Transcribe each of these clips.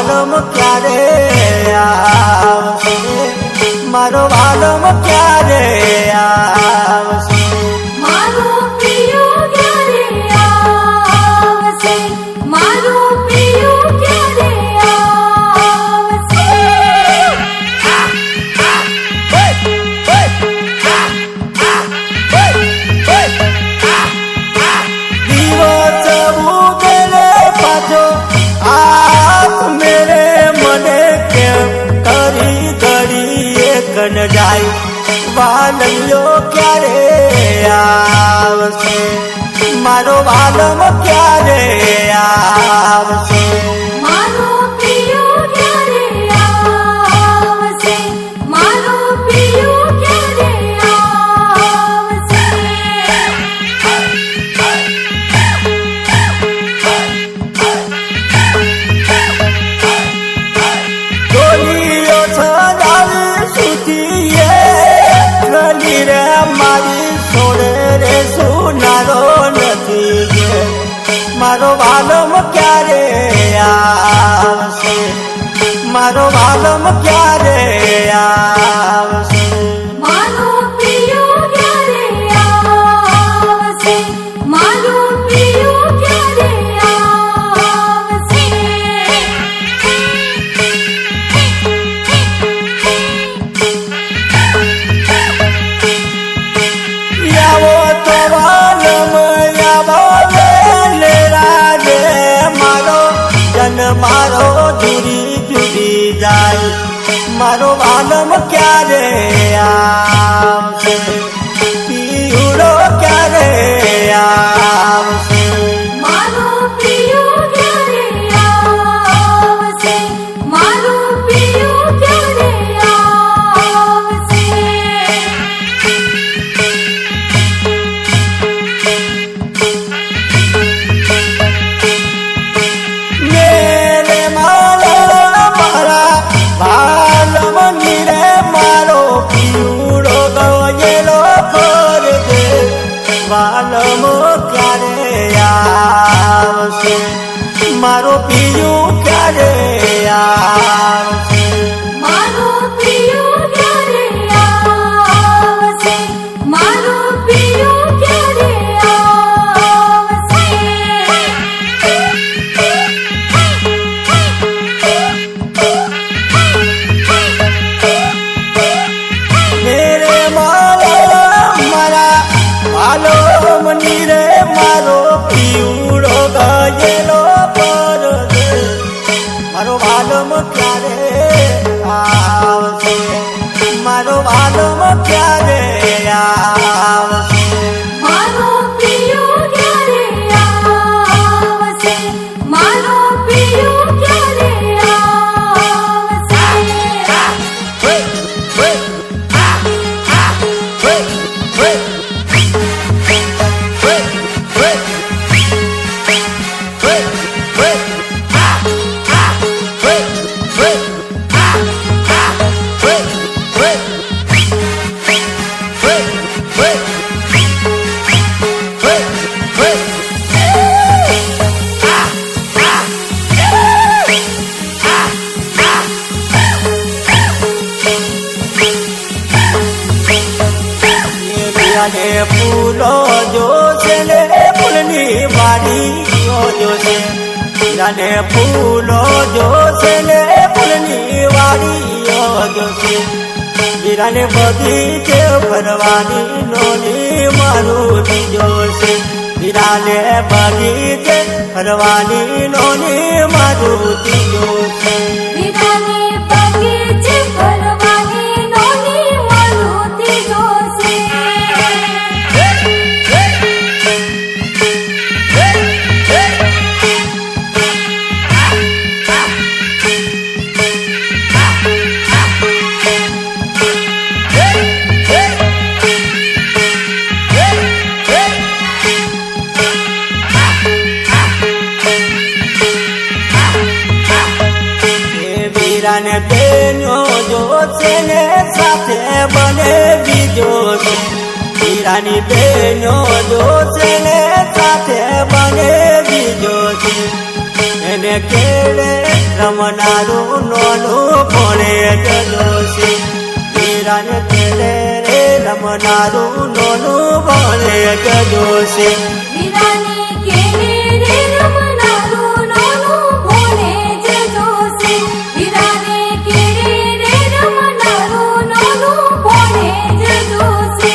વાલમ ક્યારે આવશે, મારો વાલમ ક્યારે આવશે, મારો પ્રિયો ક્યારે આવશે, મારો પ્રિયો ક્યારે આવશે. દિવસ ઉગલે પાછો હાથ મેરે મને કેમ કરી ઘડી એક ન જાય, વાલૈયો ક્યારે આવશે, મારો વાલમ ક્યારે આવશે, મારો પ્રિયો ક્યારે આવશે, મારો પ્રિયો ક્યારે આવશે. ડોલીઓ સદાવી સુધીએ ગલી રે મારી છોડે રે સુનારો નથી ગે, મારો વાલમ ક્યારે આવશે, મારો વાલમ ક્યારે આવશે, મારો પ્રિયો ક્યારે આવશે, મારો પ્રિયો ક્યારે આવશે. આવો તો વાલમ આવો લે રાજે મારો જન મારો જુદી જુદી જાય, મારો વાલમ ક્યારે આવશે, પીવડો ક્યારે આવશે, મારો પ્રિયો ક્યારે આવશે, મારો પ્રિયો ક્યારે આવશે. મેરે મારા મારા વાલમ નીરે મારો પીવડો ગયેલો પર દે, વાલમ ક્યારે આવશે, મારો પીયું ક્યારે આવશે, મારો પ્રિયો ક્યારે આવશે, મારો પ્રિયો ક્યારે આવશે. મેરે મારા મારા વાલમ નીરે મારો પીવડો ગયેલો પર દે, મારો વાલમ ક્યારે આવશે, મારો વાલમ ક્યારે આવશે, મારો પ્રિયો ક્યારે આવશે, મારો પ્રિયો ક્યારે આવશે. અને ફૂલો જોશે ને ફૂલની વાડીઓ જોશે, અને ફૂલો જોશે ને ફૂલની વાડીઓ જોશે, વીરાને બગીચે ફરવાની નોની મારુતિ જોશે, વીરાને બગીચે ફરવાની નોની મારુતિ જોશે. વીરાને બગીચે ફરવાની નોની મારુતિ જોશે. વીરાને બેનો જોશે ને સાથે બને બીજો છે, વીરાની બેનો જોશે ને સાથે બને બીજો છે, એને કેળે રમનારું નોનું ભણે જડોશે વીરાને કેળે રે રમનારું નોનું ભણે જડોશે વીરાની કેળે રે રમનારું નોનું ભણે જડોશે વીરાને કેળે રે રમનારું નોનું ભણે જડોશે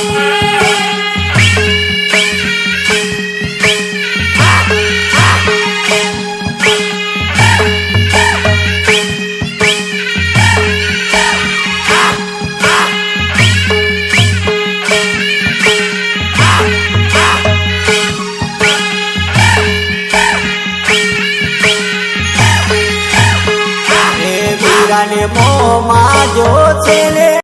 વીરાને મોમાં જો છે ને